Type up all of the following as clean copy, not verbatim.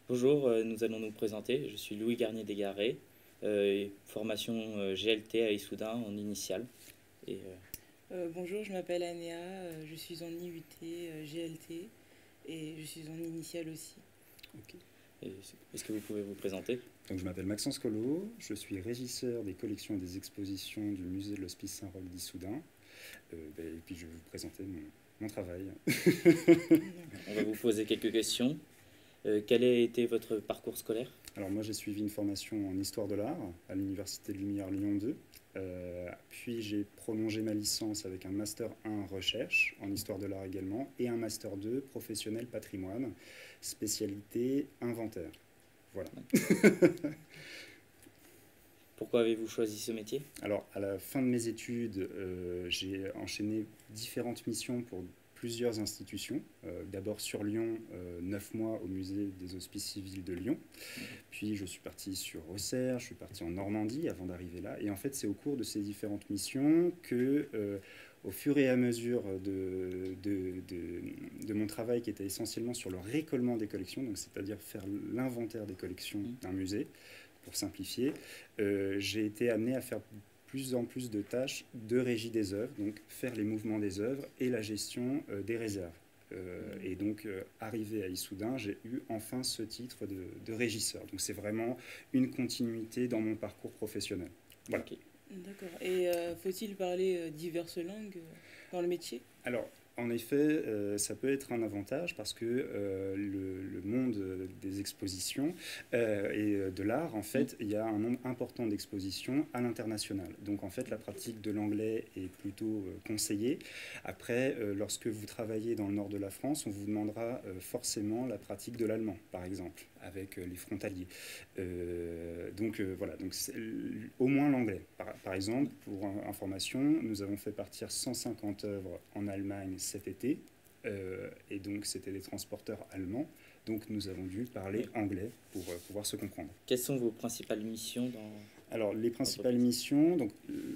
Bonjour, nous allons nous présenter. Je suis Louis Garnier-Desgarrés, formation GLT à Issoudun en initiale. Et, Bonjour, je m'appelle Anéa, je suis en IUT, GLT et je suis en initiale aussi. Ok. Est-ce que vous pouvez vous présenter? Donc, je m'appelle Maxence Collot, je suis régisseur des collections et des expositions du musée de l'Hospice Saint-Roch d'Issoudun. Et puis je vais vous présenter mon travail. On va vous poser quelques questions. Quel a été votre parcours scolaire? Alors moi j'ai suivi une formation en histoire de l'art à l'Université de Lumière Lyon 2. Puis j'ai prolongé ma licence avec un master 1 recherche en histoire de l'art également et un master 2 professionnel patrimoine, spécialité inventaire. Voilà. Pourquoi avez-vous choisi ce métier? Alors, à la fin de mes études, j'ai enchaîné différentes missions pour plusieurs institutions. D'abord sur Lyon, 9 mois au musée des Hospices civils de Lyon. Puis je suis parti sur Auxerre, je suis parti en Normandie avant d'arriver là. Et en fait, c'est au cours de ces différentes missions que, au fur et à mesure de mon travail qui était essentiellement sur le récolement des collections, donc c'est-à-dire faire l'inventaire des collections d'un musée, pour simplifier, j'ai été amené à faire plus en plus de tâches de régie des œuvres, donc faire les mouvements des œuvres et la gestion des réserves. Et donc, arrivé à Issoudun, j'ai eu enfin ce titre de régisseur. Donc, c'est vraiment une continuité dans mon parcours professionnel. Voilà. Okay. D'accord. Et faut-il parler diverses langues dans le métier? Alors, en effet, ça peut être un avantage parce que le monde des expositions et de l'art, en fait, il y a un nombre important d'expositions à l'international. Donc, en fait, la pratique de l'anglais est plutôt conseillée. Après, lorsque vous travaillez dans le nord de la France, on vous demandera forcément la pratique de l'allemand, par exemple, avec les frontaliers. Voilà, donc au moins l'anglais. Par exemple, pour information, nous avons fait partir 150 œuvres en Allemagne cet été, et donc c'était des transporteurs allemands, donc nous avons dû parler anglais pour pouvoir se comprendre. Quelles sont vos principales missions dans... Alors les principales missions, donc,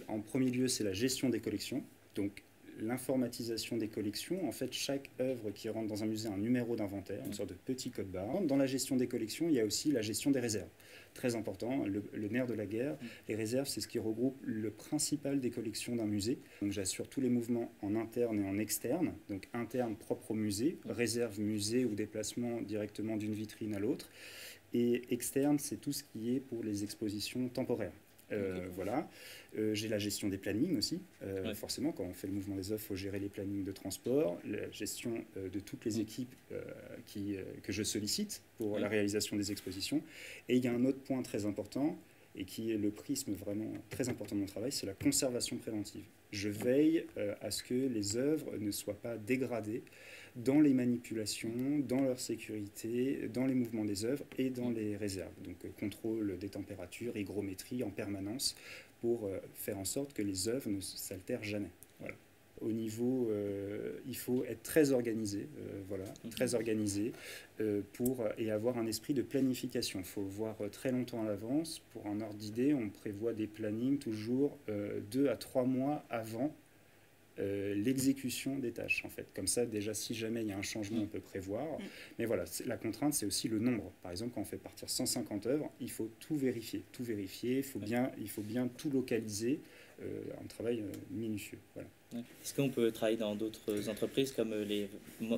en premier lieu c'est la gestion des collections, donc l'informatisation des collections. En fait, chaque œuvre qui rentre dans un musée a un numéro d'inventaire, une sorte de petit code barre. Dans la gestion des collections, il y a aussi la gestion des réserves. Très important, le nerf de la guerre. Les réserves, c'est ce qui regroupe le principal des collections d'un musée. Donc j'assure tous les mouvements en interne et en externe. Donc interne propre au musée, réserve musée ou déplacement directement d'une vitrine à l'autre. Et externe, c'est tout ce qui est pour les expositions temporaires. Voilà. J'ai la gestion des plannings aussi. Forcément, quand on fait le mouvement des œuvres, il faut gérer les plannings de transport, la gestion de toutes les équipes que je sollicite pour la réalisation des expositions. Et il y a un autre point très important, et qui est le prisme vraiment très important de mon travail, c'est la conservation préventive. Je veille à ce que les œuvres ne soient pas dégradées dans les manipulations, dans leur sécurité, dans les mouvements des œuvres et dans les réserves. Donc contrôle des températures, hygrométrie en permanence pour faire en sorte que les œuvres ne s'altèrent jamais. Voilà. Au niveau, il faut être très organisé, voilà, très organisé et avoir un esprit de planification. Il faut voir très longtemps à l'avance. Pour un ordre d'idée, on prévoit des plannings toujours 2 à 3 mois avant l'exécution des tâches, en fait. Comme ça, déjà, si jamais il y a un changement, on peut prévoir. Mais voilà, la contrainte, c'est aussi le nombre. Par exemple, quand on fait partir 150 œuvres, il faut tout vérifier. Tout vérifier, il faut bien tout localiser. Un travail minutieux. Voilà. Est-ce qu'on peut travailler dans d'autres entreprises comme les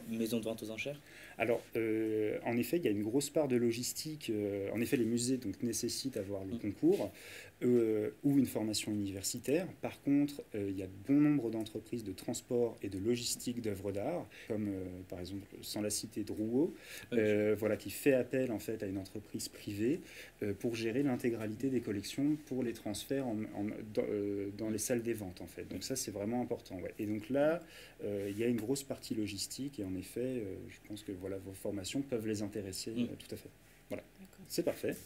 maisons de vente aux enchères? Alors, en effet, il y a une grosse part de logistique. En effet, les musées donc, nécessitent d'avoir le concours ou une formation universitaire. Par contre, il y a bon nombre d'entreprises de transport et de logistique d'œuvres d'art, comme par exemple, sans la citer, Drouot, voilà, qui fait appel en fait, à une entreprise privée pour gérer l'intégralité des collections pour les transferts dans les salles des ventes. En fait. Donc ça, c'est vraiment important. Ouais. Et donc là, il y a une grosse partie logistique et en effet, je pense que voilà, vos formations peuvent les intéresser tout à fait. Voilà, c'est parfait.